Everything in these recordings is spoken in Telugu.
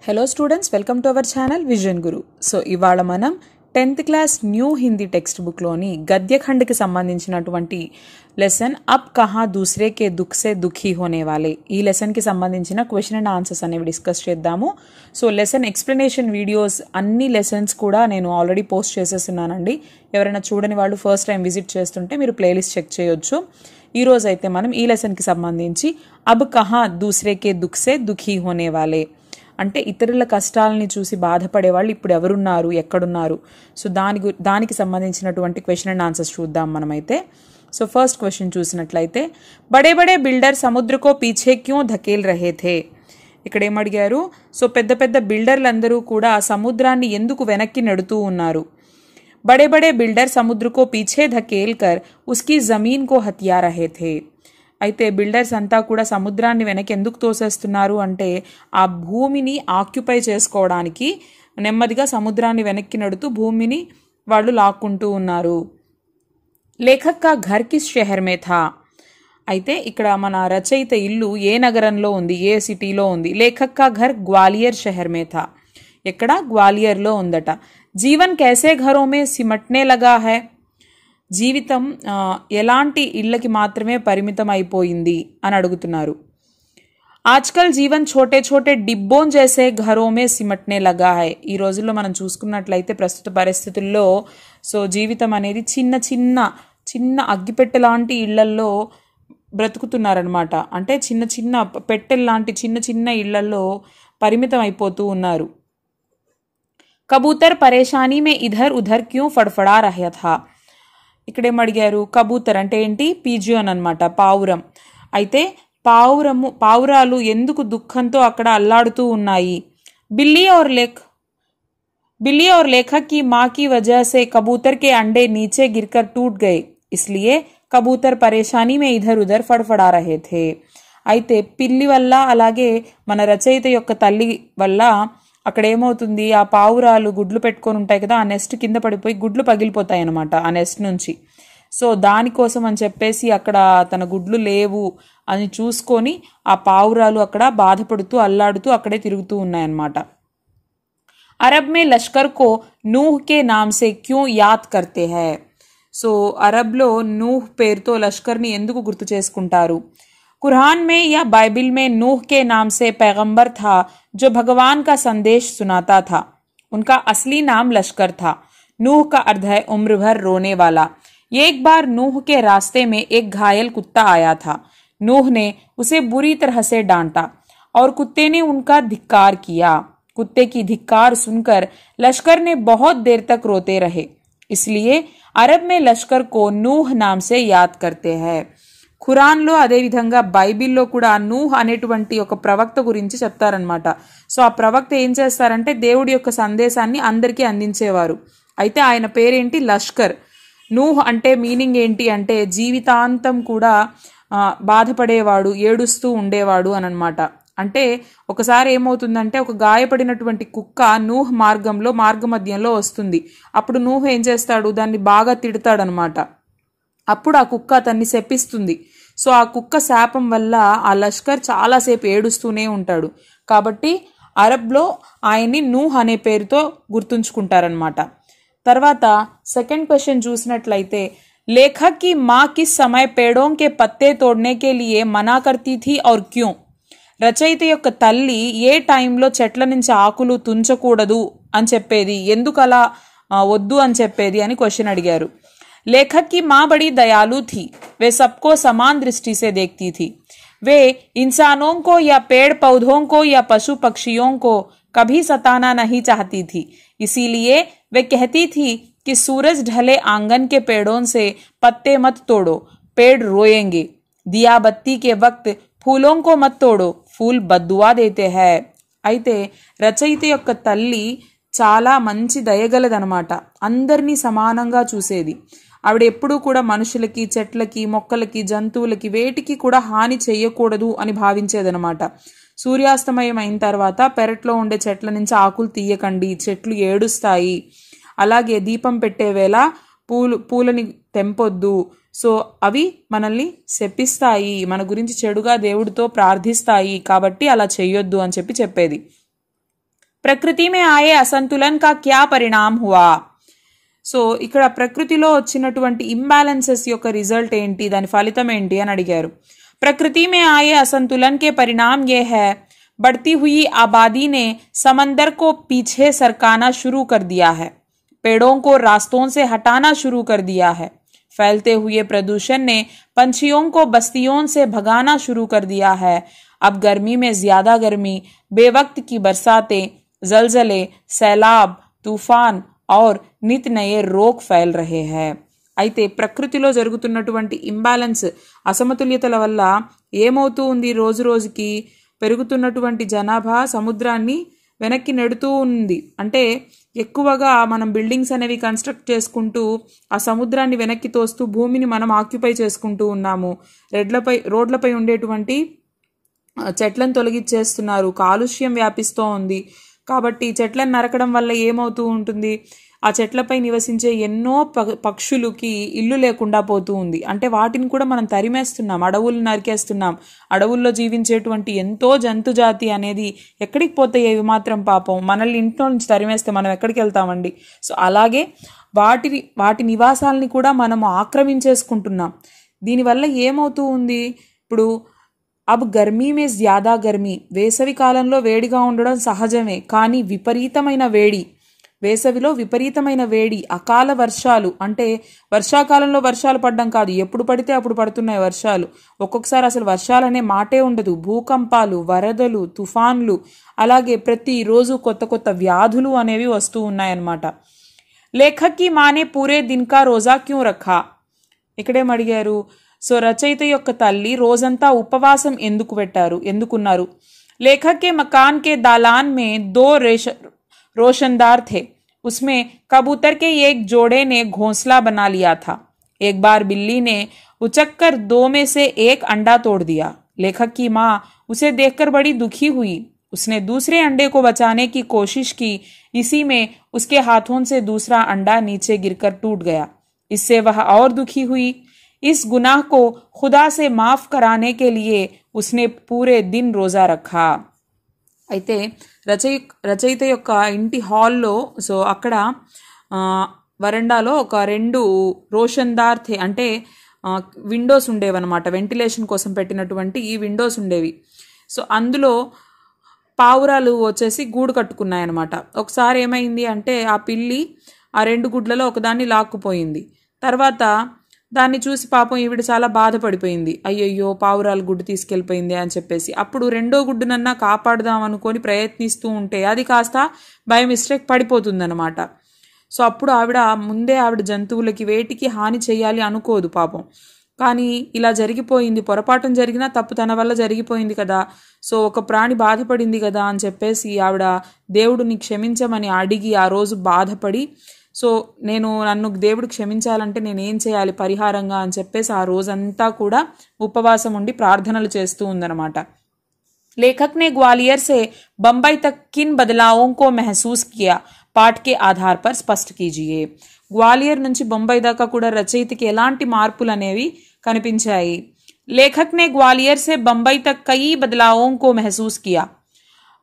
Hello students, welcome to our channel Vision Guru. So ఇవాళ మనం 10th class new Hindi text బుక్లోని గద్యఖండ్కి సంబంధించినటువంటి లెసన్ అబ్ కహా దూసరే కే దుఃఖ్ సే దుఖీ హోనే వాలే ఈ లెసన్కి సంబంధించిన క్వశ్చన్ అండ్ ఆన్సర్స్ అనేవి డిస్కస్ చేద్దాము. సో లెసన్ ఎక్స్ప్లెనేషన్ వీడియోస్ అన్ని లెసన్స్ కూడా నేను ఆల్రెడీ పోస్ట్ చేసేస్తున్నానండి. ఎవరైనా చూడని వాళ్ళు ఫస్ట్ టైం విజిట్ చేస్తుంటే మీరు ప్లేలిస్ట్ చెక్ చేయొచ్చు. ఈరోజు అయితే మనం ఈ లెసన్కి సంబంధించి అబ్ కహా దూసరే కే దుఃఖ్ సే దుఖీ హోనే వాలే అంటే ఇతరుల కష్టాలని చూసి బాధపడే వాళ్ళు ఇప్పుడు ఎవరున్నారు, ఎక్కడున్నారు, సో దానికి సంబంధించినటువంటి క్వశ్చన్ అండ్ ఆన్సర్స్ చూద్దాం మనమైతే. సో ఫస్ట్ క్వశ్చన్ చూసినట్లయితే, బడే బడే బిల్డర్ సముద్రకో పీछे క్యూ ధకేల్ రహే థే. ఇక్కడ ఏమడిగారు, సో పెద్ద పెద్ద బిల్డర్లందరూ కూడా సముద్రాన్ని ఎందుకు వెనక్కి నెడుతూ ఉన్నారు. బడే బడే బిల్డర్ సముద్రకో పీछे ధకేల్ కర్ ఉస్కి జమీన్ కో హత్యా రహే థే. అయితే బిల్డర్స్ అంతా కూడా సముద్రాన్ని వెనక్కి ఎందుకు తోసేస్తున్నారు అంటే ఆ భూమిని ఆక్యుపై చేసుకోవడానికి నెమ్మదిగా సముద్రాన్ని వెనక్కి నడుతూ భూమిని వాళ్ళు లాక్కుంటూ ఉన్నారు. లేఖక్ కా ఘర్ కిస్ షహర్ మే థా. అయితే ఇక్కడ మన రచయిత ఇల్లు ఏ నగరంలో ఉంది, ఏ సిటీలో ఉంది. లేఖక్ కా ఘర్ గ్వాలియర్ షహర్ మే థా. ఎక్కడ? గ్వాలియర్లో ఉందట. జీవన్ కైసే ఘరో మే సిమట్నే లగా హై. జీవితం ఎలాంటి ఇళ్ళకి మాత్రమే పరిమితం అయిపోయింది అని అడుగుతున్నారు. ఆజ్కల్ జీవన్ ఛోటే ఛోటే డిబ్బోన్ జైసే ఘరో మే సిమట్నే లగా హై. ఈ రోజుల్లో మనం చూసుకున్నట్లయితే ప్రస్తుత పరిస్థితుల్లో సో జీవితం అనేది చిన్న చిన్న చిన్న అగ్గిపెట్టె లాంటి ఇళ్లల్లో బ్రతుకుతున్నారనమాట. అంటే చిన్న చిన్న పెట్టెల్లాంటి చిన్న చిన్న ఇళ్లల్లో పరిమితం అయిపోతూ ఉన్నారు. కబూతర్ పరేషానీ మే ఇధర్ ఉధర్ క్యూ ఫడ్ఫడా రహా థా. ఇక్కడేం అడిగారు, కబూతర్ అంటే ఏంటి, పీజియోన్ అనమాట, పావురం. అయితే పావురాలు ఎందుకు దుఃఖంతో అక్కడ అల్లాడుతూ ఉన్నాయి. బిల్లీ और लेखक की माँ की वजह से कबूतर के अंडे नीचे गिरकर टूट गए, इसलिए कबूतर परेशानी में इधर उधर फड़फड़ा रहे थे. అయితే పిల్లి వల్ల అలాగే మన రచయిత యొక్క తల్లి వల్ల అక్కడ ఏమవుతుంది, ఆ పావురాలు గుడ్లు పెట్టుకొని ఉంటాయి కదా, ఆ నెస్ట్ కింద పడిపోయి గుడ్లు పగిలిపోతాయి అనమాట ఆ నెస్ట్ నుంచి. సో దానికోసం అని చెప్పేసి అక్కడ తన గుడ్లు లేవు అని చూసుకొని ఆ పావురాలు అక్కడ బాధపడుతూ అల్లాడుతూ అక్కడే తిరుగుతూ ఉన్నాయన్నమాట. అరబ్ మే లష్కర్ కో నూహ్ కే నామ్ సే క్యూ యాద్ కర్తే హై. సో అరబ్లో నూహ్ పేరుతో లష్కర్ని ఎందుకు గుర్తు చేసుకుంటారు. कुरान में या बाइबिल में नूह के नाम से पैगंबर था जो भगवान का संदेश सुनाता था. उनका असली नाम लश्कर था. नूह का अर्थ है उम्र भर रोने वाला. एक बार नूह के रास्ते में एक घायल कुत्ता आया था. नूह ने उसे बुरी तरह से डांटा और कुत्ते ने उनका धिक्कार किया. कुत्ते की धिक्कार सुनकर लश्कर ने बहुत देर तक रोते रहे. इसलिए अरब में लश्कर को नूह नाम से याद करते हैं. ఖురాన్లో అదేవిధంగా బైబిల్లో కూడా నూహ్ అనేటువంటి ఒక ప్రవక్త గురించి చెప్తారనమాట. సో ఆ ప్రవక్త ఏం చేస్తారంటే దేవుడి యొక్క సందేశాన్ని అందరికీ అందించేవారు. అయితే ఆయన పేరేంటి, లష్కర్. నూహ్ అంటే మీనింగ్ ఏంటి అంటే జీవితాంతం కూడా బాధపడేవాడు, ఏడుస్తూ ఉండేవాడు అని అనమాట. అంటే ఒకసారి ఏమవుతుందంటే ఒక గాయపడినటువంటి కుక్క నూహ్ మార్గమధ్యంలో వస్తుంది. అప్పుడు నూహ్ ఏం చేస్తాడు, దాన్ని బాగా తిడతాడనమాట. అప్పుడు ఆ కుక్క అతన్ని శపిస్తుంది. సో ఆ కుక్క శాపం వల్ల ఆ లష్కర్ చాలాసేపు ఏడుస్తూనే ఉంటాడు. కాబట్టి అరబ్లో ఆయన్ని నూహ్ అనే పేరుతో గుర్తుంచుకుంటారనమాట. తర్వాత సెకండ్ క్వశ్చన్ చూసినట్లయితే, లేఖక్ కి మా కిస్ సమయ పేడోं के पत्ते तोड़ने के लिए मना करती थी और क्यों. రచయిత యొక్క తల్లి ఏ టైంలో చెట్ల నుంచి ఆకులు తుంచకూడదు అని చెప్పేది, ఎందుకు అలా వద్దు అని చెప్పేది అని క్వశ్చన్ అడిగారు. लेखक की माँ बड़ी दयालु थी. वे सबको समान दृष्टि से देखती थी. वे इंसानों को या पेड़ पौधों को या पशु पक्षियों को कभी सताना नहीं चाहती थी. इसीलिए वे कहती थी कि सूरज ढले आंगन के पेड़ों से पत्ते मत तोड़ो, पेड़ रोएंगे. दिया बत्ती के वक्त फूलों को मत तोड़ो, फूल बद्दुआ देते हैं. అయితే రచయిత యొక్క తల్లి చాలా మంచి దయగలదనమాట. అందరినీ సమానంగా చూసేది. ఆవిడ ఎప్పుడూ కూడా మనుషులకి, చెట్లకి, మొక్కలకి, జంతువులకి వేటికి కూడా హాని చెయ్యకూడదు అని భావించేదనమాట. సూర్యాస్తమయం అయిన తర్వాత పెరట్లో ఉండే చెట్ల నుంచి ఆకులు తీయకండి, చెట్లు ఏడుస్తాయి. అలాగే దీపం పెట్టే వేళ పూలని తెంపొద్దు, సో అవి మనల్ని శపిస్తాయి, మన గురించి చెడుగా దేవుడితో ప్రార్థిస్తాయి, కాబట్టి అలా చెయ్యొద్దు అని చెప్పేది. ప్రకృతి में आए असंतुलन का क्या परिणाम हुआ. సో ఇక్కడ ప్రకృతిలో వచ్చినటువంటి ఇంబ్యాలెన్సెస్ యొక్క రిజల్ట్ ఏంటి, దాని ఫలితం ఏంటి అని అడిగారు. प्रकृति में आए असंतुलन के परिणाम ये है, बढ़ती हुई आबादी ने समंदर को पीछे सरकाना शुरू कर दिया है, पेड़ों को रास्तों से हटाना शुरू कर दिया है, फैलते हुए प्रदूषण ने पंछियों को बस्तियों से भगाना शुरू कर दिया है. अब गर्मी में ज्यादा गर्मी, बेवक्त की बरसातें, जलजले, सैलाब, तूफान और नित नए रोग फैल रहे हैं. అయితే ప్రకృతిలో జరుగుతున్నటువంటి ఇంబ్యాలెన్స్, అసమతుల్యతల వల్ల ఏమవుతూ ఉంది, రోజు రోజుకి పెరుగుతున్నటువంటి జనాభా సముద్రాన్ని వెనక్కి నెడుతూ ఉంది. అంటే ఎక్కువగా మనం బిల్డింగ్స్ అనేవి కన్స్ట్రక్ట్ చేసుకుంటూ ఆ సముద్రాన్ని వెనక్కి తోస్తూ భూమిని మనం ఆక్యుపై చేసుకుంటూ ఉన్నాము. రోడ్లపై ఉండేటువంటి చెట్లను తొలగించేస్తున్నారు, కాలుష్యం వ్యాపిస్తూ ఉంది. కాబట్టి చెట్లను నరకడం వల్ల ఏమవుతూ ఉంటుంది, ఆ చెట్లపై నివసించే ఎన్నో పక్షులకి ఇల్లు లేకుండా పోతూ ఉంది. అంటే వాటిని కూడా మనం తరిమేస్తున్నాం, అడవులను నరికేస్తున్నాం. అడవుల్లో జీవించేటువంటి ఎంతో జంతుజాతి అనేది ఎక్కడికి పోతాయి, ఏవి మాత్రం పాపం. మనల్ని ఇంట్లో నుంచి తరిమేస్తే మనం ఎక్కడికి వెళ్తామండి. సో అలాగే వాటి నివాసాలని కూడా మనము ఆక్రమించేసుకుంటున్నాం. దీనివల్ల ఏమవుతూ ఉంది, ఇప్పుడు అబ్ గర్మీ మే జ్యాదా గర్మీ, వేసవి కాలంలో వేడిగా ఉండడం సహజమే, కానీ విపరీతమైన వేడి, వేసవిలో విపరీతమైన వేడి, అకాల వర్షాలు, అంటే వర్షాకాలంలో వర్షాలు పడడం కాదు, ఎప్పుడు పడితే అప్పుడు పడుతున్నాయి వర్షాలు. ఒక్కొక్కసారి అసలు వర్షాలనే మాటే ఉండదు. భూకంపాలు, వరదలు, తుఫాన్లు, అలాగే ప్రతిరోజు కొత్త కొత్త వ్యాధులు అనేవి వస్తూ ఉన్నాయన్నమాట. లేఖక్ కి మానే పూరే దిన్ కా రోజా క్యూ రఖా, ఇక్కడేం అడిగారు. సో రచయిత యొక్క తల్లి రోజంతా ఉపవాసం ఎందుకున్నారు. లేఖక్ కే మకాన్ కే దాలాన్ మే దో रोशनदार थे, उसमें कबूतर के एक जोड़े ने घोंसला बना लिया था. एक बार बिल्ली ने उचककर 2 में से 1 अंडा तोड़ दिया. लेखक की माँ उसे देखकर बड़ी दुखी हुई. उसने दूसरे अंडे को बचाने की कोशिश की. इसी में उसके हाथों से दूसरा अंडा नीचे गिरकर टूट गया. इससे वह और दुखी हुई. इस गुनाह को खुदा से माफ कराने के लिए उसने पूरे दिन रोजा रखा. అయితే రచయిత యొక్క ఇంటి హాల్లో, సో అక్కడ వరండాలో ఒక 2 రోషన్దార్ థే, అంటే విండోస్ ఉండేవన్నమాట. వెంటిలేషన్ కోసం పెట్టినటువంటి ఈ విండోస్ ఉండేవి. సో అందులో పావురాలు వచ్చేసి గూడు కట్టుకున్నాయన్నమాట. ఒకసారి ఏమైంది అంటే ఆ పిల్లి ఆ 2 గుడ్లలో ఒకదాన్ని లాక్కుపోయింది. తర్వాత దాన్ని చూసి పాపం ఈవిడ చాలా బాధపడిపోయింది. అయ్యయ్యో పావురాలు గుడ్డు తీసుకెళ్ళిపోయింది అని చెప్పేసి. అప్పుడు 2వ గుడ్డునన్నా కాపాడుదాం అనుకొని ప్రయత్నిస్తూ ఉంటే అది కాస్త బై మిస్టేక్ పడిపోతుందన్నమాట. సో అప్పుడు ఆవిడ జంతువులకి వేటికి హాని చేయాలి అనుకోదు పాపం. కానీ ఇలా జరిగిపోయింది, పొరపాటున జరిగినా తప్పు తన వల్ల జరిగిపోయింది కదా, సో ఒక ప్రాణి బాధపడింది కదా అని చెప్పేసి ఆవిడ దేవుడిని క్షమించమని అడిగి ఆ రోజు బాధపడి, సో నన్ను దేవుడు క్షమించాలంటే నేనేం చేయాలి పరిహారంగా అని చెప్పేసి ఆ రోజంతా కూడా ఉపవాసం ఉండి ప్రార్థనలు చేస్తూ ఉందన్నమాట. लेखक ने ग्वालियर से बंबई तक किन बदलावों को महसूस किया, पाठ के आधार पर स्पष्ट कीजिए. ग्वालियर నుంచి बंबई దాకా కూడా రచయితకి ఎలాంటి మార్పులు అనేవి కనిపించాయి. लेखक ने ग्वालियर से बंबई तक कई बदलावों को महसूस किया.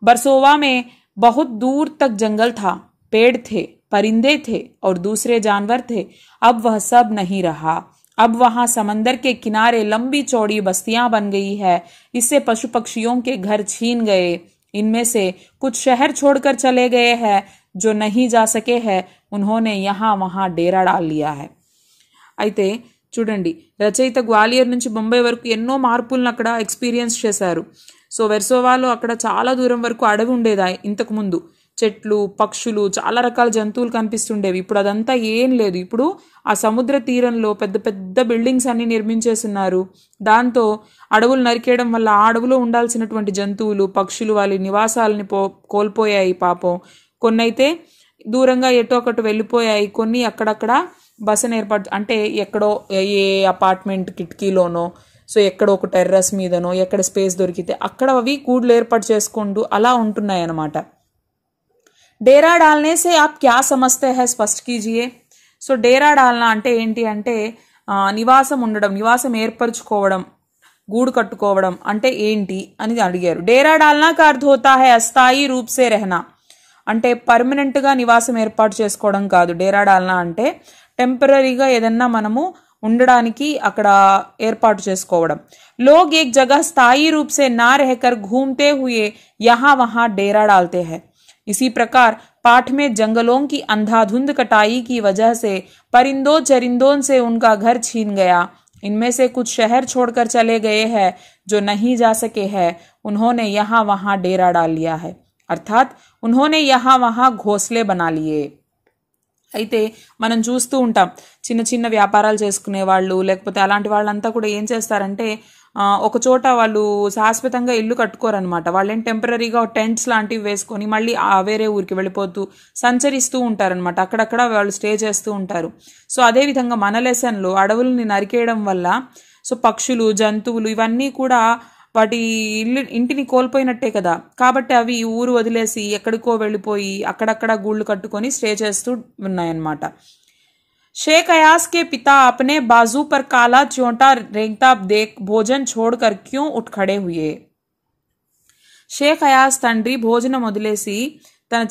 बरसोवा में बहुत दूर तक जंगल था, पेड़ थे, परिंदे थे और दूसरे जानवर थे. अब वह सब नहीं रहा. अब वहां समंदर के किनारे लंबी चौड़ी बस्तियां बन गई है. इससे पशु पक्षियों के घर छीन गए. इनमें से कुछ शहर छोड़कर चले गए हैं, जो नहीं जा सके हैं उन्होंने यहाँ वहां डेरा डाल लिया है. అయితే చూడండి, రచయిత గ్వాలియర్ నుంచి బొంబాయి వరకు ఎన్నో మార్పులను అక్కడ ఎక్స్పీరియన్స్ చేశారు. సో వెర్సోవాలో అక్కడ చాలా దూరం వరకు అడవి ఉండేదా ఇంతకు ముందు, చెట్లు, పక్షులు, చాలా రకాల జంతువులు కనిపిస్తుండేవి. ఇప్పుడు అదంతా ఏం లేదు. ఇప్పుడు ఆ సముద్ర తీరంలో పెద్ద పెద్ద బిల్డింగ్స్ అన్ని నిర్మించేస్తున్నారు. దాంతో అడవులు నరికేయడం వల్ల ఆ అడవులో ఉండాల్సినటువంటి జంతువులు, పక్షులు వాళ్ళ నివాసాలని కోల్పోయాయి పాపం. కొన్ని అయితే దూరంగా ఎటో ఒకటి వెళ్ళిపోయాయి. కొన్ని అక్కడక్కడ బసను అంటే ఎక్కడో ఏ అపార్ట్మెంట్ కిటికీలోనో, సో ఎక్కడో ఒక టెర్రస్ మీదనో ఎక్కడ స్పేస్ దొరికితే అక్కడ అవి గూడ్లు ఏర్పాటు చేసుకుంటూ అలా ఉంటున్నాయి అన్నమాట. డేరా డాల్నే సే ఆప్ క్యా సమజ్తే హై స్పష్ట్ కీజియే. సో డేరా డాల్నా అంటే ఏంటి అంటే నివాసం ఉండడం, నివాసం ఏర్పరచుకోవడం, గూడు కట్టుకోవడం అంటే ఏంటి అని అడిగారు. డేరా డాల్నా కా అర్థ్ హోతా హై అస్థాయి రూప్ సే రెహనా. అంటే పర్మనెంట్గా నివాసం ఏర్పాటు చేసుకోవడం కాదు. డేరా డాల్నా అంటే టెంపరీగా ఏదన్నా మనము ఉండడానికి అక్కడ ఏర్పాటు చేసుకోవడం. లోగ్ ఏక్ జగహ స్థాయి రూప్ సే నా रहकर घूमते हुए यहाँ वहाँ डेरा डालते हैं. इसी प्रकार पाठ में जंगलों की अंधाधुंध कटाई की वजह से परिंदों चरिंदों से उनका घर छीन गया. इनमें से कुछ शहर छोड़कर चले गए हैं, जो नहीं जा सके हैं. उन्होंने यहाँ वहाँ डेरा डाल लिया है. अर्थात उन्होंने यहाँ वहाँ घोंसले बना लिए. అయితే మనం చూస్తూ ఉంటాం చిన్న చిన్న వ్యాపారాలు చేసుకునే వాళ్ళు లేకపోతే అలాంటి వాళ్ళంతా కూడా ఏం చేస్తారంటే ఒక చోట వాళ్ళు శాశ్వతంగా ఇల్లు కట్టుకోరనమాట. వాళ్ళేం టెంపరీగా టెంట్స్ లాంటివి వేసుకొని మళ్ళీ వేరే ఊరికి వెళ్ళిపోతూ సంచరిస్తూ ఉంటారనమాట. అక్కడక్కడ వాళ్ళు స్టే చేస్తూ ఉంటారు. సో అదేవిధంగా మన లెసన్లో అడవుల్ని నరికేయడం వల్ల సో పక్షులు జంతువులు ఇవన్నీ కూడా వాటి ఇంటిని కోల్పోయినట్టే కదా. కాబట్టి అవి ఊరు వదిలేసి ఎక్కడికో వెళ్ళిపోయి అక్కడక్కడ గూళ్ళు కట్టుకొని స్టే చేస్తూ ఉన్నాయన్నమాట. शेख अयास के पिता अपने बाजू पर काला च्योंटा रेंगता देख भोजन छोड़कर क्यों उठ खड़े हुए. షేక్ అయాస్ తండ్రి భోజనం వదిలేసి తన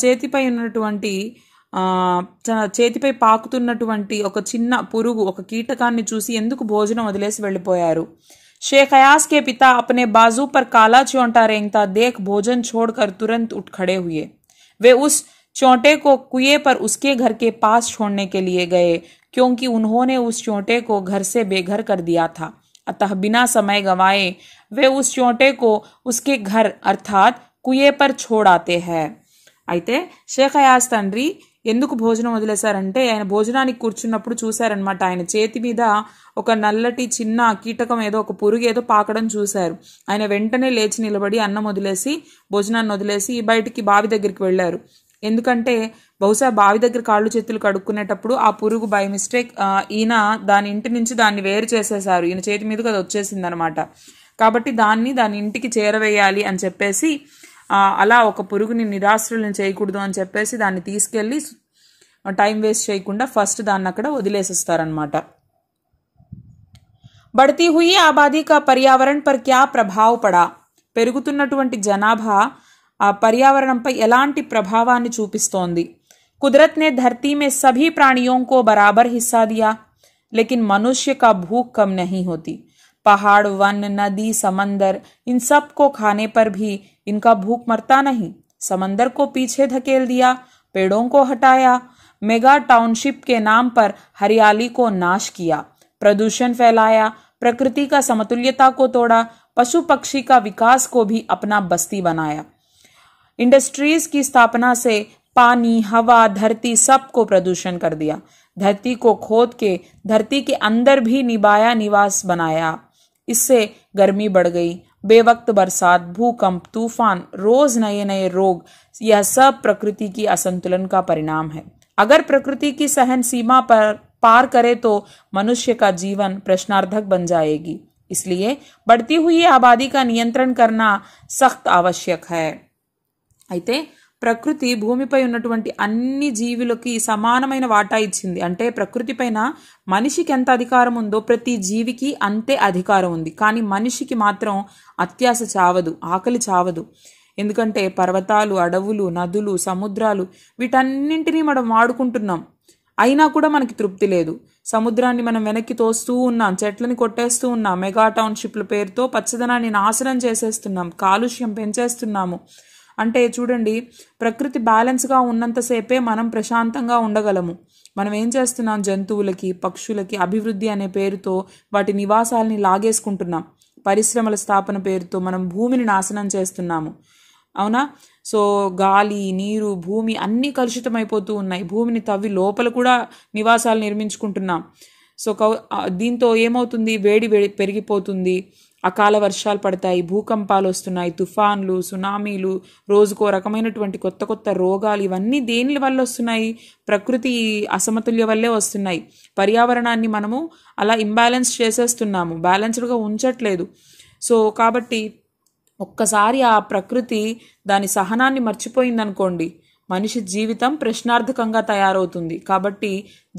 చేతిపై పాకుతున్నటువంటి ఒక చిన్న పురుగు ఒక కీటకాన్ని చూసి ఎందుకు భోజనం వదిలేసి వెళ్ళిపోయారు. शेख अयास के पिता अपने बाजू पर काला च्योंटा रेंगता देख भोजन छोड़कर तुरंत उठ खड़े हुए. वे उस चोंटे को कुएं पर उसके घर के पास छोड़ने के लिए गए, क्योंकि उन्होंने उस चोंटे को घर से बेघर कर दिया था. अतः बिना समय गंवाए वे उस चोंटे को उसके घर अर्थात कुएं पर छोड़ आते हैं. అయితే షేక్ అయాస్ తండ్రి ఎందుకు భోజనం వదిలేశారంటే ఆయన భోజనానికి కూర్చున్నప్పుడు చూశారనమాట. ఆయన చేతి మీద ఒక నల్లటి చిన్న కీటకం ఏదో ఒక పురుగు ఏదో పాకడం చూశారు. ఆయన వెంటనే లేచి నిలబడి అన్నం వదిలేసి భోజనాన్ని వదిలేసి బయటికి బావి దగ్గరికి వెళ్ళారు. ఎందుకంటే బహుశా బావి దగ్గర కాళ్ళు చేతులు కడుక్కునేటప్పుడు ఆ పురుగు బై మిస్టేక్ ఈయన దాని ఇంటి నుంచి దాన్ని వేరు చేసేశారు. ఈయన చేతి మీదకి అది వచ్చేసింది అనమాట. కాబట్టి దాని ఇంటికి చేరవేయాలి అని చెప్పేసి అలా ఒక పురుగుని నిరాశ్రులను చేయకూడదు అని చెప్పేసి దాన్ని తీసుకెళ్ళి టైం వేస్ట్ చేయకుండా ఫస్ట్ దాన్ని అక్కడ వదిలేసేస్తారనమాట. बढ़ती हुई आबादी का पर्यावरण पर क्या प्रभाव पड़ा. పెరుగుతున్నటువంటి జనాభా ఆ పర్యావరణంపై ఎలాంటి ప్రభావాన్ని చూపిస్తోంది. कुदरत ने धरती में सभी प्राणियों को बराबर हिस्सा दिया, लेकिन मनुष्य का भूख कम नहीं होती. पहाड़ वन नदी समंदर इन सब को खाने पर भी इनका भूख मरता नहीं. समंदर को पीछे धकेल दिया, पेड़ों को हटाया, मेगा टाउनशिप के नाम पर हरियाली को नाश किया, प्रदूषण फैलाया, प्रकृति का समतुल्यता को तोड़ा, पशु पक्षी का विकास को भी अपना बस्ती बनाया. इंडस्ट्रीज की स्थापना से पानी हवा धरती सबको प्रदूषण कर दिया. धरती को खोद के धरती के अंदर भी निभाया निवास बनाया. इससे गर्मी बढ़ गई, बेवक्त बरसात, भूकंप, तूफान, रोज नए नए रोग, यह सब प्रकृति की असंतुलन का परिणाम है. अगर प्रकृति की सहन सीमा पर पार करे तो मनुष्य का जीवन प्रश्नार्थक बन जाएगी. इसलिए बढ़ती हुई आबादी का नियंत्रण करना सख्त आवश्यक है. అయితే ప్రకృతి భూమిపై ఉన్నటువంటి అన్ని జీవులకి సమానమైన వాటా ఇచ్చింది. అంటే ప్రకృతి పైన మనిషికి ఎంత అధికారం ఉందో ప్రతి జీవికి అంతే అధికారం ఉంది. కానీ మనిషికి మాత్రం అత్యాశ చావదు, ఆకలి చావదు. ఎందుకంటే పర్వతాలు అడవులు నదులు సముద్రాలు వీటన్నింటినీ మనం వాడుకుంటున్నాం. అయినా కూడా మనకి తృప్తి లేదు. సముద్రాన్ని మనం వెనక్కి తోస్తూ ఉన్నాం, చెట్లని కొట్టేస్తూ ఉన్నాం, మెగా టౌన్షిప్ల పేరుతో పచ్చదనాన్ని నాశనం చేసేస్తున్నాం, కాలుష్యం పెంచేస్తున్నాము. అంటే చూడండి, ప్రకృతి బ్యాలెన్స్గా ఉన్నంతసేపే మనం ప్రశాంతంగా ఉండగలము. మనం ఏం చేస్తున్నాం, జంతువులకి పక్షులకి అభివృద్ధి అనే పేరుతో వాటి నివాసాలని లాగేసుకుంటున్నాం. పరిశ్రమల స్థాపన పేరుతో మనం భూమిని నాశనం చేస్తున్నాము. అవునా? సో గాలి నీరు భూమి అన్నీ కలుషితమైపోతూ ఉన్నాయి. భూమిని తవ్వి లోపల కూడా నివాసాలు నిర్మించుకుంటున్నాం. సో దీంతో ఏమవుతుంది, వేడి పెరిగిపోతుంది, అకాల వర్షాలు పడతాయి, భూకంపాలు వస్తున్నాయి, తుఫాన్లు సునామీలు, రోజుకో రకమైనటువంటి కొత్త కొత్త రోగాలు. ఇవన్నీ దేని వల్ల వస్తున్నాయి? ప్రకృతి అసమతుల్య వల్లే వస్తున్నాయి. పర్యావరణాన్ని మనము అలా ఇంబ్యాలెన్స్ చేసేస్తున్నాము, బ్యాలెన్స్డ్గా ఉంచట్లేదు. సో కాబట్టి ఒక్కసారి ఆ ప్రకృతి దాని సహనాన్ని మర్చిపోయిందనుకోండి, మనిషి జీవితం ప్రశ్నార్థకంగా తయారవుతుంది. కాబట్టి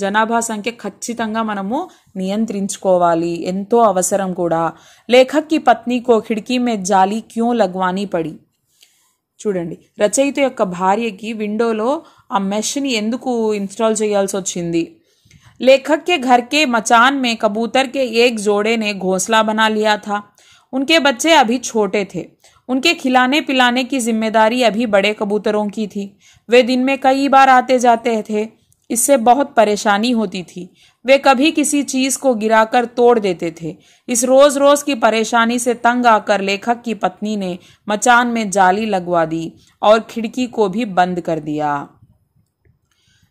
జనాభా సంఖ్య ఖచ్చితంగా మనము నియంత్రించుకోవాలి, ఎంతో అవసరం కూడా. లేఖక్ కి పత్ని కో ఖిడ్కీ మే జాలీ క్యూ లగ్వానీ పడి. చూడండి, రచయిత యొక్క భార్యకి విండోలో ఆ మెష్ని ఎందుకు ఇన్స్టాల్ చేయాల్సి వచ్చింది? लेखक के घर के मचान में कबूतर के एक जोड़े ने घोंसला बना लिया था। उनके बच्चे अभी छोटे थे। उनके खिलाने पिलाने की जिम्मेदारी अभी बड़े कबूतरों की थी। वे दिन में कई बार आते जाते थे। इससे बहुत परेशानी होती थी। वे कभी किसी चीज को गिराकर तोड़ देते थे। इस रोज रोज की परेशानी से तंग आकर लेखक की पत्नी ने मचान में जाली लगवा दी और खिड़की को भी बंद कर दिया।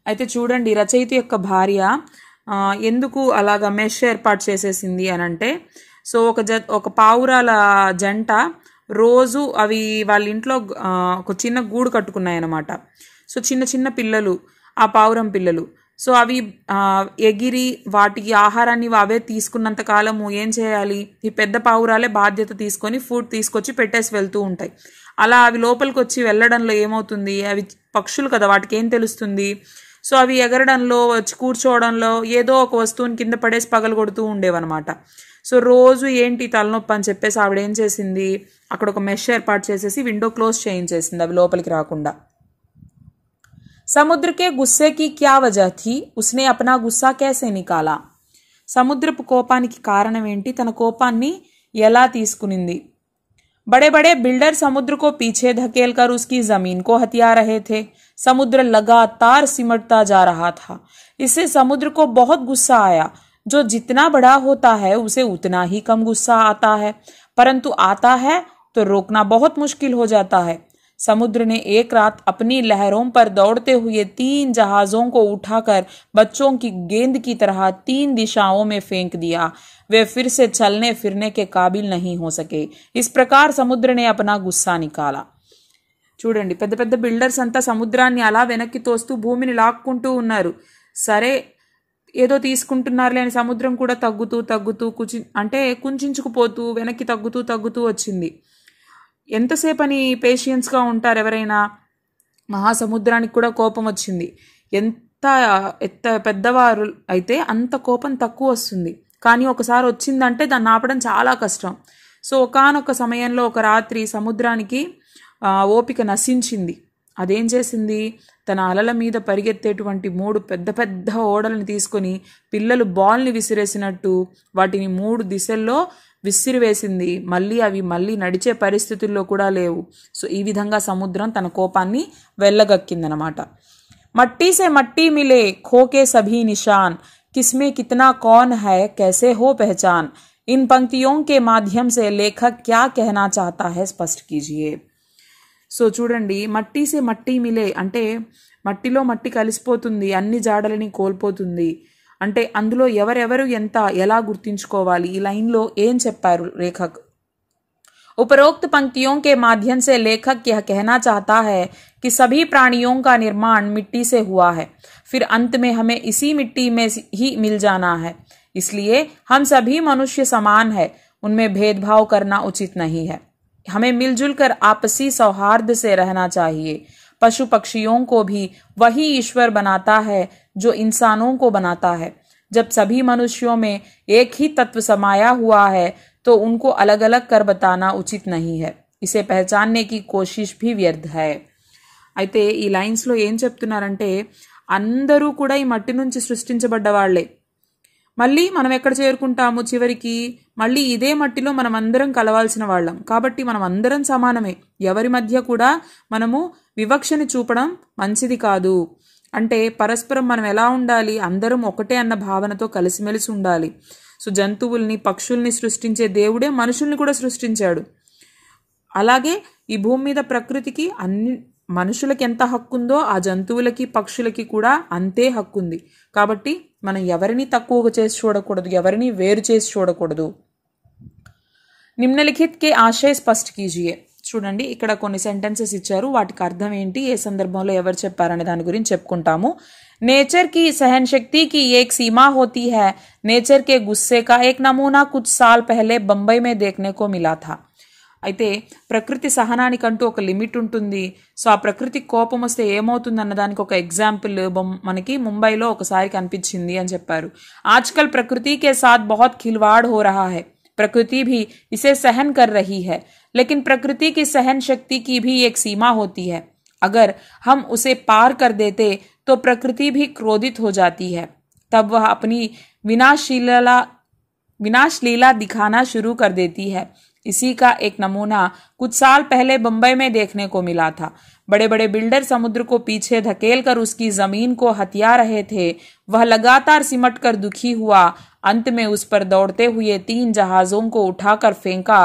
అయితే చూడండి, రచయిత యొక్క భార్య ఎందుకు అలాగా మెష్ ఏర్పాటు చేసేసింది అని అంటే, సో ఒక పావురాల జంట రోజు అవి వాళ్ళ ఇంట్లో ఒక చిన్న గూడు కట్టుకున్నాయి అన్నమాట. సో చిన్న చిన్న పిల్లలు, ఆ పావురం పిల్లలు, సో అవి ఎగిరి వాటికి ఆహారాన్ని అవే తీసుకున్నంత కాలము ఏం చేయాలి, ఈ పెద్ద పావురాలే బాధ్యత తీసుకొని ఫుడ్ తీసుకొచ్చి పెట్టేసి వెళ్తూ ఉంటాయి. అలా అవి లోపలికి వచ్చి వెళ్ళడంలో ఏమవుతుంది, అవి పక్షులు కదా, వాటికి ఏం తెలుస్తుంది, సో అవి ఎగరడంలో వచ్చి కూర్చోవడంలో ఏదో ఒక వస్తువుని కింద పడేసి పగలగొడుతూ ఉండేవన్నమాట. సో రోజు ఏంటి తలనొప్పి అని చెప్పేసి ఆవిడ ఏం చేసింది, అక్కడ ఒక మెష్ ఏర్పాటు చేసేసి విండో క్లోజ్ చేయించేసింది అవి లోపలికి రాకుండా. సముద్ర కే గుస్సే కి క్యా వజహ థీ, ఉస్నే అప్నా గుస్సా कैसे నికాలా. సముద్రపు కోపానికి కారణం ఏంటి, తన కోపాన్ని ఎలా తీసుకునింది. बड़े बड़े बिल्डर समुद्र को पीछे धकेलकर उसकी जमीन को हथिया रहे थे। समुद्र लगातार सिमटता जा रहा था। इससे समुद्र को बहुत गुस्सा आया। जो जितना बड़ा होता है उसे उतना ही कम गुस्सा आता है, परंतु आता है तो रोकना बहुत मुश्किल हो जाता है। समुद्र ने एक रात अपनी लहरों पर दौड़ते हुए 3 जहाजों को उठाकर बच्चों की गेंद की तरह 3 दिशाओं में फेंक दिया। वे फिर से चलने फिरने के काबिल नहीं हो सके। इस प्रकार समुद्र ने अपना गुस्सा निकाला. చూడండి, పెద్ద పెద్ద బిల్డర్స్ అంతా సముద్రాన్ని అలా వెనక్కి తోస్తూ భూమిని లాక్కుంటూ ఉన్నారు. సరే ఏదో తీసుకుంటున్నారులే అని సముద్రం కూడా తగ్గుతూ తగ్గుతూ కుంచుకుపోతూ వెనక్కి తగ్గుతూ వచ్చింది. ఎంతసేపని పేషియన్స్గా ఉంటారు ఎవరైనా? మహాసముద్రానికి కూడా కోపం వచ్చింది. ఎంత పెద్దవారు అయితే అంత కోపం తక్కువ వస్తుంది, కానీ ఒకసారి వచ్చిందంటే దాన్ని ఆపడం చాలా కష్టం. సో ఒకానొక సమయంలో ఒక రాత్రి సముద్రానికి ఓపిక నశించింది. అదేం చేసింది, తన అలల మీద పరిగెత్తేటువంటి 3 పెద్ద పెద్ద ఓడలను తీసుకొని పిల్లలు బాల్ని విసిరేసినట్టు వాటిని 3 దిశల్లో విసిరివేసింది. అవి మళ్ళీ నడిచే పరిస్థితుల్లో కూడా లేవు. సో ఈ విధంగా సముద్రం తన కోపాన్ని వెళ్ళగక్కిందనమాట. మట్టి సే మట్టి మిలే ఖోకే సభీ నిషాన్, किसमें कितना कौन है कैसे हो पहचान, इन पंक्तियों के माध्यम से लेखक क्या कहना चाहता है स्पष्ट कीजिए. సో చూడండి, మట్టి సే మట్టి మిలే అంటే మట్టిలో మట్టి కలిసిపోతుంది, అన్ని జాడలని కోల్పోతుంది అంటే అందులో ఎవరెవరు ఎలా గుర్తించుకోవాలి, ఈ లైన్లో ఏం చెప్పారు లేఖక్. उपरोक्त पंक्तियों के माध्यम से लेखक यह कहना चाहता है कि सभी प्राणियों का निर्माण मिट्टी से हुआ है, फिर अंत में हमें इसी मिट्टी में ही मिल जाना है. इसलिए हम सभी मनुष्य समान है, उनमें भेदभाव करना उचित नहीं है. हमें मिलजुल कर आपसी सौहार्द से रहना चाहिए. पशु पक्षियों को भी वही ईश्वर बनाता है जो इंसानों को बनाता है. जब सभी मनुष्यों में एक ही तत्व समाया हुआ है तो उनको अलग अलग कर बताना उचित नहीं है. इसे पहचानने की कोशिश भी व्यर्थ है. అయితే ఈ లైన్స్లో ఏం చెప్తున్నారంటే, అందరూ కూడా ఈ మట్టి నుంచి సృష్టించబడ్డ వాళ్లే. మళ్ళీ మనం ఎక్కడ చేరుకుంటాము, చివరికి మళ్ళీ ఇదే మట్టిలో మనం అందరం కలవాల్సిన వాళ్ళం. కాబట్టి మనం అందరం సమానమే. ఎవరి మధ్య కూడా మనము వివక్షని చూపడం మంచిది కాదు. అంటే పరస్పరం మనం ఎలా ఉండాలి, అందరం ఒకటే అన్న భావనతో కలిసిమెలిసి ఉండాలి. సో జంతువుల్ని పక్షుల్ని సృష్టించే దేవుడే మనుషుల్ని కూడా సృష్టించాడు. అలాగే ఈ భూమి మీద ప్రకృతికి అన్ని మనుషులకి ఎంత హక్కు ఉందో ఆ జంతువులకి పక్షులకి కూడా అంతే హక్కు ఉంది. కాబట్టి మనం ఎవరిని తక్కువగా చేసి చూడకూడదు, ఎవరిని వేరు చేసి చూడకూడదు. నిమ్నలిఖిత్ కే ఆశయ స్పష్ట కీజియే. చూడండి, ఇక్కడ కొన్ని సెంటెన్సెస్ ఇచ్చారు, వాటికి అర్థం ఏంటి, ఏ సందర్భంలో ఎవరు చెప్పారనే దాని గురించి చెప్పుకుంటాము. नेचर की सहन शक्ति की एक सीमा होती है. नेचर के गुस्से का एक नमूना कुछ साल पहले बंबई में देखने को मिला था. అయితే ప్రకృతి సహనానికంటూ ఒక లిమిట్ ఉంటుంది. సో ఆ ప్రకృతి కోపం వస్తే ఏమవుతుంది అన్నదానికి ఒక ఎగ్జాంపుల్ మనకి ముంబైలో ఒకసారి కనిపించింది అని చెప్పారు. ఆజ్కల్ ప్రకృతి కే సాత్ బహుత్ ఖిల్వాడ్ హో రహా హై. प्रकृति भी इसे सहन कर रही है, लेकिन प्रकृति की सहन शक्ति की भी एक सीमा होती है। अगर हम उसे पार कर देते तो प्रकृति भी क्रोधित हो जाती है, तब वह अपनी विनाश लीला दिखाना शुरू कर देती है। इसी का एक नमूना कुछ साल पहले बंबई में देखने को मिला था। बड़े बड़े बिल्डर समुद्र को पीछे धकेल कर उसकी जमीन को हथिया रहे थे। वह लगातार सिमट कर दुखी हुआ। अंत में उस पर दौड़ते हुए 3 जहाजों को उठाकर फेंका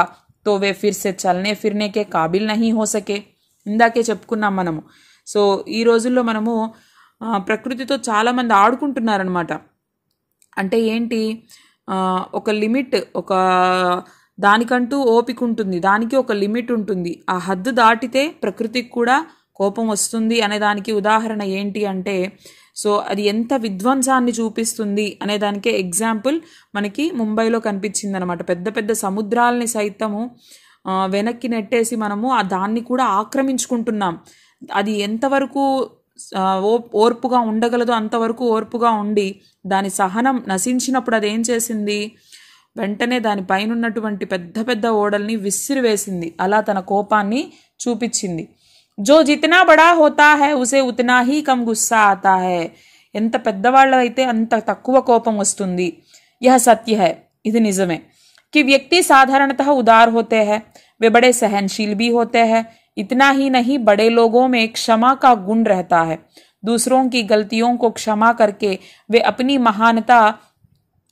तो वे फिर से चलने फिरने के काबिल नहीं हो सके। ఇందాకే చెప్పుకున్నాం మనము. సో ఈ రోజుల్లో మనము ప్రకృతితో చాలా మంది ఆడుకుంటున్నారనమాట. అంటే ఏంటి, ఒక లిమిట్, ఒక దానికంటూ ఓపిక ఉంటుంది, దానికి ఒక లిమిట్ ఉంటుంది. ఆ హద్దు దాటితే ప్రకృతికి కూడా కోపం వస్తుంది అనే దానికి ఉదాహరణ ఏంటి అంటే, సో అది ఎంత విధ్వంసాన్ని చూపిస్తుంది అనే దానికే ఎగ్జాంపుల్ మనకి ముంబైలో కనిపించింది అనమాట. పెద్ద పెద్ద సముద్రాలని సైతము వెనక్కి నెట్టేసి మనము ఆ దాన్ని కూడా ఆక్రమించుకుంటున్నాం. అది ఎంతవరకు ఓర్పుగా ఉండగలదో అంతవరకు ఓర్పుగా ఉండి దాని సహనం నశించినప్పుడు అదేం చేసింది, వెంటనే దానిపైన ఉన్నటువంటి పెద్ద పెద్ద ఓడల్ని విసిరివేసింది. అలా తన కోపాన్ని చూపించింది. జో జితనా బడా హోతా హై ఉసే ఉతనా హీ కమ్ గుస్సా ఆతా హై. ఎంత పెద్దవాళ్ళు అయితే అంత తక్కువ కోపం వస్తుంది. యహ సత్య హై, ఇది నిజమే. कि व्यक्ति साधारणतः उदार होते हैं, वे बड़े सहनशील भी होते हैं। इतना ही नहीं, बड़े लोगों में क्षमा का गुण रहता है। दूसरों की गलतियों को क्षमा करके वे अपनी महानता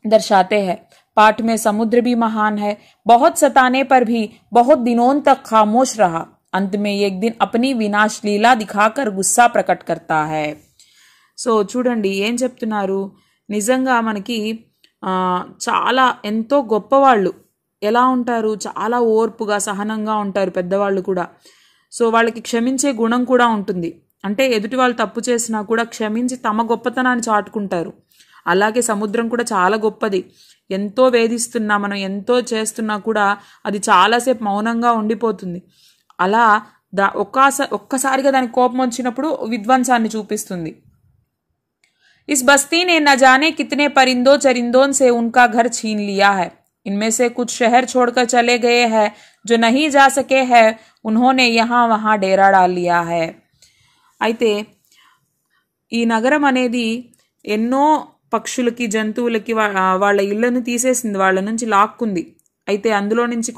दर्शाते हैं। पाठ में समुद्र भी महान है, बहुत सताने पर भी बहुत दिनों तक खामोश रहा। अंत में एक दिन अपनी विनाश लीला दिखाकर गुस्सा प्रकट करता है. సో చూడండి ఏం చెప్తున్నారు. నిజంగా మనకి చాలా ఎంతో గొప్పవాళ్ళు ఎలా ఉంటారు, చాలా ఓర్పుగా సహనంగా ఉంటారు పెద్దవాళ్ళు కూడా. సో వాళ్ళకి క్షమించే గుణం కూడా ఉంటుంది. అంటే ఎదుటి వాళ్ళు తప్పు చేసినా కూడా క్షమించి తమ గొప్పతనాన్ని చాటుకుంటారు. అలాగే సముద్రం కూడా చాలా గొప్పది. ఎంతో వేధిస్తున్నా, మనం ఎంతో చేస్తున్నా కూడా అది చాలాసేపు మౌనంగా ఉండిపోతుంది. అలా ఒక్కసారిగా దానికి కోపం వచ్చినప్పుడు విధ్వంసాన్ని చూపిస్తుంది. इस बस्ती ने न जाने कितने परिंदों चरिंदों से उनका घर छीन लिया है। इनमें से कुछ शहर छोड़कर चले गए हैं, जो नहीं जा सके हैं उन्होंने यहाँ वहाँ डेरा डाल लिया है. అయితే ఈ నగరం అనేది ఎన్నో పక్షులకి జంతువులకి వాళ్ళ ఇళ్లను తీసేసింది, వాళ్ళ నుంచి లాక్కుంది. అయితే అందులో నుంచి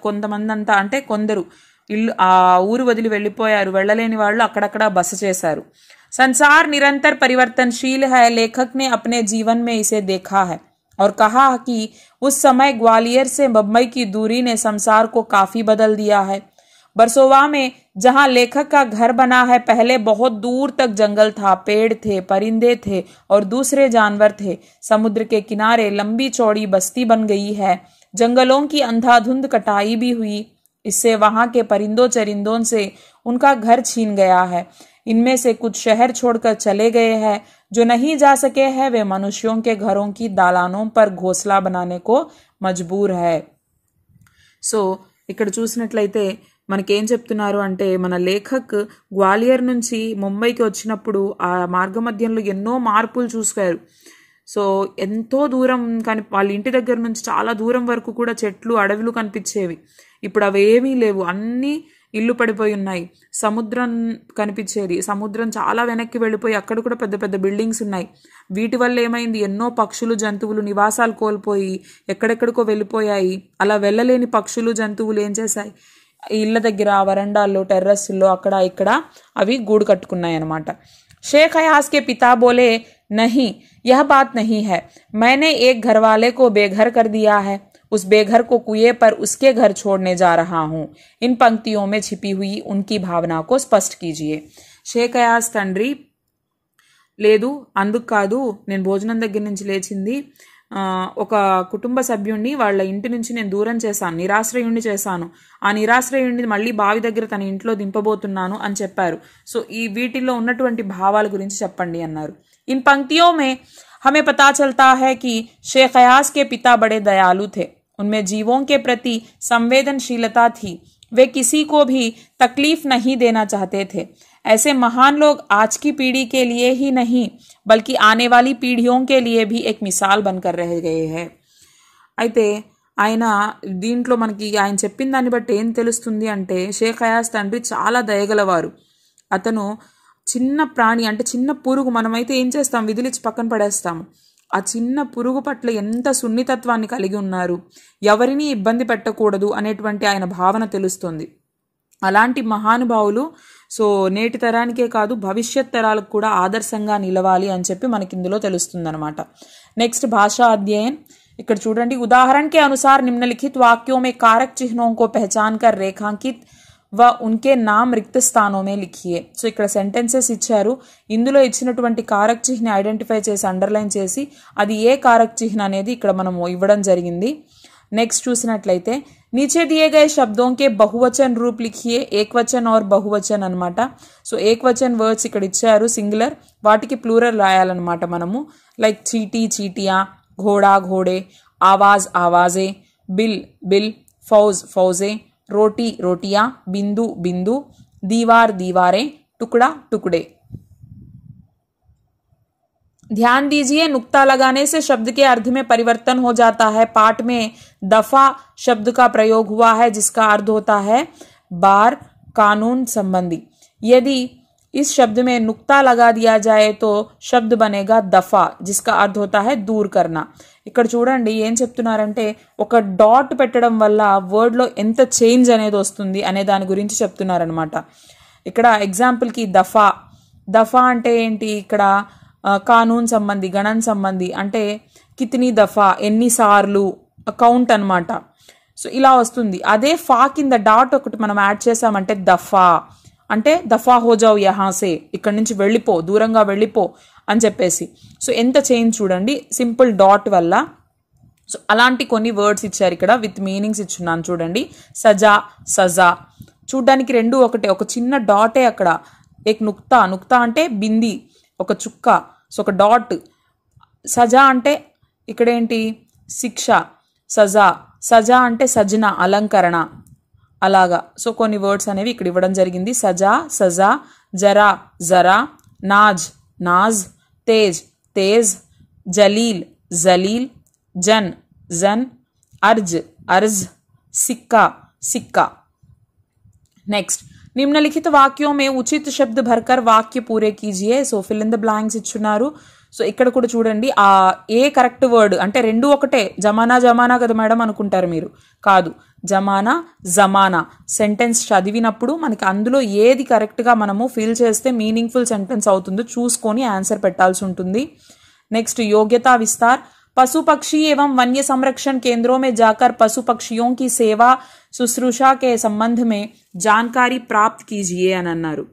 కొంతమంది అంతా, అంటే కొందరు ఇల్లు ఆ ఊరు వదిలి వెళ్ళిపోయారు. వెళ్ళలేని వాళ్ళు అక్కడక్కడ బస చేశారు. संसार निरंतर परिवर्तनशील है। लेखक ने अपने जीवन में इसे देखा है और कहा कि उस समय ग्वालियर से बम्बई की दूरी ने संसार को काफी बदल दिया है। बरसोवा में जहां लेखक का घर बना है, पहले बहुत दूर तक जंगल था, पेड़ थे, परिंदे थे और दूसरे जानवर थे। समुद्र के किनारे लंबी चौड़ी बस्ती बन गई है। जंगलों की अंधाधुंध कटाई भी हुई। इससे वहां के परिंदों चरिंदों से उनका घर छीन गया है। इनमें से कुछ शहर छोड़कर चले गए हैं, जो नहीं जा सके हैं वे मनुष्यों के घरों की दालानों पर घोंसला बनाने को मजबूर है. సో ఇక్కడ చూసినట్లయితే మనకేం చెప్తున్నారు అంటే, మన లేఖక్ గ్వాలియర్ నుంచి ముంబైకి వచ్చినప్పుడు ఆ మార్గమధ్యంలో ఎన్నో మార్పులు చూశారు. సో ఎంతో దూరం కానీ వాళ్ళ ఇంటి దగ్గర నుంచి చాలా దూరం వరకు కూడా చెట్లు అడవులు కనిపించేవి. ఇప్పుడు అవేమీ లేవు, అన్నీ ఇల్లు పడిపోయి ఉన్నాయి. సముద్రం కనిపించేది, సముద్రం చాలా వెనక్కి వెళ్ళిపోయి అక్కడ కూడా పెద్ద పెద్ద బిల్డింగ్స్ ఉన్నాయి. వీటి వల్ల ఏమైంది, ఎన్నో పక్షులు జంతువులు నివాసాలు కోల్పోయి ఎక్కడెక్కడికో వెళ్ళిపోయాయి. అలా వెళ్ళలేని పక్షులు జంతువులు ఏం చేశాయి, ఇళ్ళ దగ్గర వరండాల్లో టెర్రస్లో అక్కడ ఇక్కడ అవి గూడు కట్టుకున్నాయి అన్నమాట. शेख अयाज के पिता बोले, नहीं यह बात नहीं है, मैंने एक घरवाले को बेघर कर दिया है, उस बेघर को कुएं पर उसके घर छोड़ने जा रहा हूँ. इन पंक्तियों में छिपी हुई उनकी भावना को स्पष्ट कीजिए. షేక్ అయాజ్ తండ్రి, లేదు అందుకు కాదు, నేను భోజనం దగ్గర నుంచి లేచింది, ఒక కుటుంబ సభ్యుణ్ణి వాళ్ళ ఇంటి నుంచి నేను దూరం చేశాను, నిరాశ్రయుణ్ణి చేశాను. ఆ నిరాశ్రయుణ్ణి మళ్ళీ బావి దగ్గర తన ఇంట్లో దింపబోతున్నాను అని చెప్పారు. సో ఈ వీటిల్లో ఉన్నటువంటి భావాల గురించి చెప్పండి అన్నారు. ఇన్ పంక్తియోं में हमें पता चलता है कि शेख अयाज के पिता बड़े दयालु थे. उनमें जीवों के प्रति संवेदनशीलता थी. वे किसी को भी तकलीफ नहीं देना चाहते थे. ऐसे महान लोग आज की पीढ़ी के लिए ही नहीं बल्कि आने वाली पीढ़ियों के लिए भी एक मिसाल बनकर रह गए हैं. అయితే ఆయన దీంట్లో మనకి ఆయన చెప్పిన దాన్ని బట్టి ఏం తెలుస్తుంది అంటే షేక్ హయాస్ తండ్రి చాలా దయగలవారు. అతను చిన్న ప్రాణి అంటే చిన్న పురుగు, మనమైతే ఏం చేస్తాం, విదిలిచ్చి పక్కన పడేస్తాము. ఆ చిన్న పురుగు పట్ల ఎంత సున్నితత్వాన్ని కలిగి ఉన్నారు, ఎవరిని ఇబ్బంది పెట్టకూడదు అనేటువంటి ఆయన భావన తెలుస్తుంది. అలాంటి మహానుభావులు నేటి తరానికే కాదు భవిష్యత్ తరాలకు కూడా ఆదర్శంగా నిలవాలి అని చెప్పి మనకి ఇందులో తెలుస్తుంది అనమాట. నెక్స్ట్ భాషా అధ్యయన్. ఇక్కడ చూడండి, उदाहरण के अनुसार निम्नलिखित वाक्यों में कारक चिन्हों को पहचान कर रेखांकित व उनके नाम रिक्त स्थानों में लिखिए. సో ఇక్కడ సెంటెన్సెస్ ఇచ్చారు, ఇందులో ఇచ్చినటువంటి కారక్ చిహ్న ఐడెంటిఫై చేసి అండర్లైన్ చేసి అది ఏ కారక్ చిహ్న అనేది ఇక్కడ మనం ఇవ్వడం జరిగింది. నెక్స్ట్ చూసినట్లయితే नीचे दिए गए शब्दों के बहुवचन रूप लिखिए. ఏకవచన్ और बहुवचन అనమాట. సో ఏకవచన్ వర్డ్స్ ఇక్కడ ఇచ్చారు సింగులర్, వాటికి ప్లూరల్ రాయాలన్నమాట మనము. లైక్ చీటీ చీటియా, घोड़ा घोड़े, आवाज आवाजें, बिल बिल, फौज फौजें, रोटी रोटियां, बिंदु बिंदु, दीवार दीवारें, टुकड़ा टुकड़े. ध्यान दीजिए, नुक्ता लगाने से शब्द के अर्थ में परिवर्तन हो जाता है. पाठ में दफा शब्द का प्रयोग हुआ है जिसका अर्थ होता है बार, कानून संबंधी. यदि इस शब्द में नुक्ता लगा दिया जाए तो शब्द बनेगा दफा जिसका अर्थ होता है दूर करना. ఇక్కడ చూడండి ఏం చెప్తున్నారంటే ఒక డాట్ పెట్టడం వల్ల వర్డ్ లో ఎంత చేంజ్ అనేది వస్తుంది అనే దాని గురించి చెప్తున్నారనమాట. ఇక్కడ ఎగ్జాంపుల్ కి దఫా, దఫా అంటే ఏంటి, ఇక్కడ కానూన్ సంబంధి, గణన్ సంబంధి అంటే కితనీ దఫా, ఎన్నిసార్లు, కౌంట్ అనమాట. సో ఇలా వస్తుంది. అదే ఫా కింద డాట్ ఒకటి మనం యాడ్ చేసామంటే దఫా అంటే దఫా హో జావ్ యహాసే, ఇక్కడ నుంచి వెళ్ళిపో, దూరంగా వెళ్ళిపో అని చెప్పేసి. సో ఎంత చేంజ్ చూడండి సింపుల్ డాట్ వల్ల. సో అలాంటి కొన్ని వర్డ్స్ ఇచ్చారు ఇక్కడ, విత్ మీనింగ్స్ ఇచ్చున్నాను చూడండి. సజా సజా, చూడ్డానికి రెండు ఒకటే, ఒక చిన్న డాటే అక్కడ. ఏక్ నుక్తా, నుక్తా అంటే బింది, ఒక చుక్క, సో ఒక డాట్. సజా అంటే ఇక్కడేంటి శిక్ష, సజా, సజా అంటే సజన, అలంకరణ, అలాగా. సో కొన్ని వర్డ్స్ అనేవి ఇక్కడ ఇవ్వడం జరిగింది. సజా సజా, జరా జరా, నాజ్ నాజ్, తేజ్ తేజ్, జలీల్ జలీల్, జన్ జన్, अर्ज अर्ज, सिक्का सिक्का। नेक्स्ट, निम्नलिखित वाक्यों में उचित शब्द भरकर वाक्य पूरे कीजिए। So fill in the blanks ఇచ్చున్నారు. సో ఇక్కడ కూడా చూడండి ఆ ఏ కరెక్ట్ వర్డ్ అంటే రెండు ఒకటే, జమానా జమానా కదా మేడం అనుకుంటారు మీరు, కాదు, జమానా జమానా. సెంటెన్స్ చదివినప్పుడు మనకి అందులో ఏది కరెక్ట్గా మనము ఫిల్ చేస్తే మీనింగ్ఫుల్ సెంటెన్స్ అవుతుందో చూసుకొని ఆన్సర్ పెట్టాల్సి ఉంటుంది. नेक्स्ट, योग्यता विस्तार। पशु पक्षी एवं वन्य संरक्षण केंद्रों में जाकर पशु पक्षियों की सेवा शुश्रूषा के संबंध में जानकारी प्राप्त कीजिए అని అన్నారు.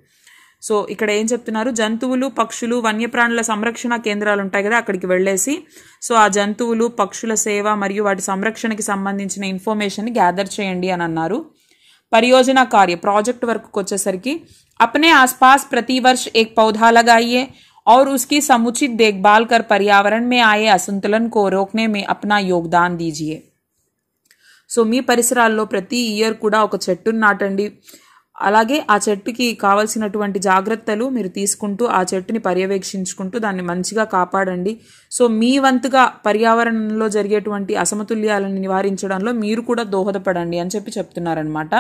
సో ఇక్కడ ఏం చెప్తున్నారు, జంతువులు పక్షులు వన్యప్రాణుల సంరక్షణ కేంద్రాలు ఉంటాయి కదా, అక్కడికి వెళ్ళేసి సో ఆ జంతువులు పక్షుల సేవ మరియు వాటి సంరక్షణకి సంబంధించిన ఇన్ఫర్మేషన్ గ్యాదర్ చేయండి అని అన్నారు. परियोजना कार्य प्रोजेक्ट वर्क को వచ్చేసరికి अपने आसपास प्रतिवर्ष एक पौधा लगाइए और उसकी समुचित देखभाल कर पर्यावरण में आए असंतुलन को रोकने में अपना योगदान दीजिए. సో మీ పరిసరాల్లో ప్రతి ఇయర్ కూడా ఒక చెట్టును నాటండి, అలాగే ఆ చెట్టుకి కావాల్సినటువంటి జాగ్రత్తలు మీరు తీసుకుంటూ ఆ చెట్టుని పర్యవేక్షించుకుంటూ దాన్ని మంచిగా కాపాడండి. సో మీ వంతుగా పర్యావరణంలో జరిగేటువంటి అసమతుల్యాలను నివారించడంలో మీరు కూడా దోహదపడండి అని చెప్తున్నారనమాట.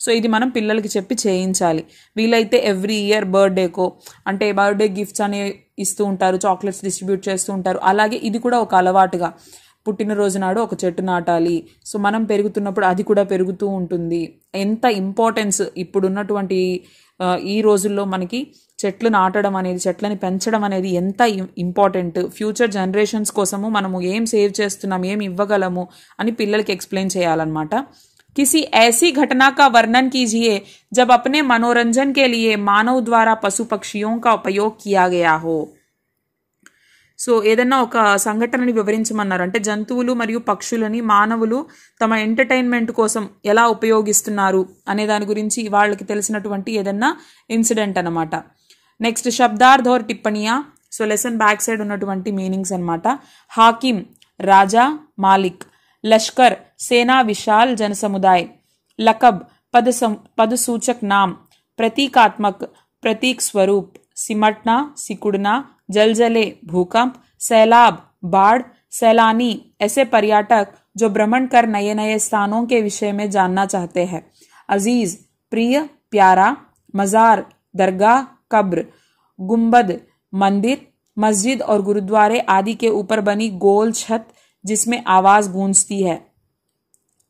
సో ఇది మనం పిల్లలకి చెప్పి చేయించాలి. వీలైతే ఎవ్రీ ఇయర్ బర్త్డేకో అంటే బర్త్డే గిఫ్ట్స్ అనే ఇస్తూ ఉంటారు, చాక్లెట్స్ డిస్ట్రిబ్యూట్ చేస్తూ ఉంటారు. అలాగే ఇది కూడా ఒక అలవాటుగా పుట్టినరోజు నాడు ఒక చెట్టు నాటాలి. సో మనం పెరుగుతున్నప్పుడు అది కూడా పెరుగుతూ ఉంటుంది. ఎంత ఇంపార్టెన్స్ ఇప్పుడున్నటువంటి ఈ రోజుల్లో మనకి చెట్లు నాటడం అనేది, చెట్లని పెంచడం అనేది ఎంత ఇంపార్టెంట్, ఫ్యూచర్ జనరేషన్స్ కోసము మనము ఏం సేవ్ చేస్తున్నాం, ఏం ఇవ్వగలము అని పిల్లలకి ఎక్స్ప్లెయిన్ చేయాలన్నమాట. किसी ऐसी घटना का वर्णन कीजिए जब अपने मनोरंजन के लिए मानव द्वारा पशु पक्षियों का उपयोग किया गया हो. సో ఏదన్నా ఒక సంఘటనని వివరించమన్నారు, అంటే జంతువులు మరియు పక్షులని మానవులు తమ ఎంటర్టైన్మెంట్ కోసం ఎలా ఉపయోగిస్తున్నారు అనే దాని గురించి వాళ్ళకి తెలిసినటువంటి ఏదన్నా ఇన్సిడెంట్ అనమాట. నెక్స్ట్, శబ్దార్థ్ और టిప్పణియా. సో లెసన్ బ్యాక్ సైడ్ ఉన్నటువంటి మీనింగ్స్ అనమాట. हाकिम राजा मालिक, लश्कर सेना विशाल जनसमुदाय, लकब पद सूचक नाम, प्रतीकात्मक प्रतीक स्वरूप, सिमटना सिकुड़ना, जलजले भूकंप, सैलाब बाढ़, सैलानी ऐसे पर्यटक जो भ्रमण कर नए नए स्थानों के विषय में जानना चाहते हैं। अजीज, प्रिय, प्यारा, मजार, दरगाह, कब्र, गुंबद, मंदिर, मस्जिद और गुरुद्वारे आदि के ऊपर बनी गोल छत जिसमें आवाज गूंजती है।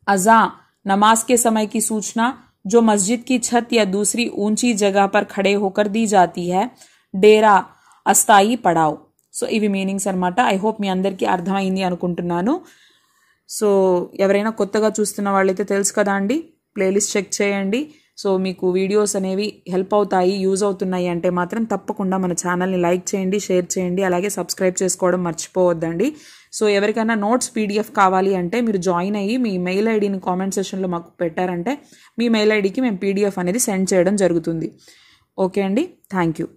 अज़ां, नमाज के समय की सूचना जो मस्जिद की छत या दूसरी ऊंची जगह पर खड़े होकर दी जाती है। डेरा, అస్థాయి పడావ్. సో ఇవి మీనింగ్స్ అనమాట. ఐ హోప్ మీ అందరికీ అర్థమైంది అనుకుంటున్నాను. సో ఎవరైనా కొత్తగా చూస్తున్న వాళ్ళైతే తెలుసు కదా అండి, ప్లేలిస్ట్ చెక్ చేయండి. సో మీకు వీడియోస్ అనేవి హెల్ప్ అవుతాయి, యూజ్ అవుతున్నాయి అంటే మాత్రం తప్పకుండా మన ఛానల్ని లైక్ చేయండి, షేర్ చేయండి, అలాగే సబ్స్క్రైబ్ చేసుకోవడం మర్చిపోవద్దండి. సో ఎవరికైనా నోట్స్ పీడిఎఫ్ కావాలి అంటే మీరు జాయిన్ అయ్యి మీ మెయిల్ ఐడిని కామెంట్ సెషన్లో మాకు పెట్టారంటే మీ మెయిల్ ఐడికి మేము పీడిఎఫ్ అనేది సెండ్ చేయడం జరుగుతుంది. ఓకే అండి, థ్యాంక్ యూ.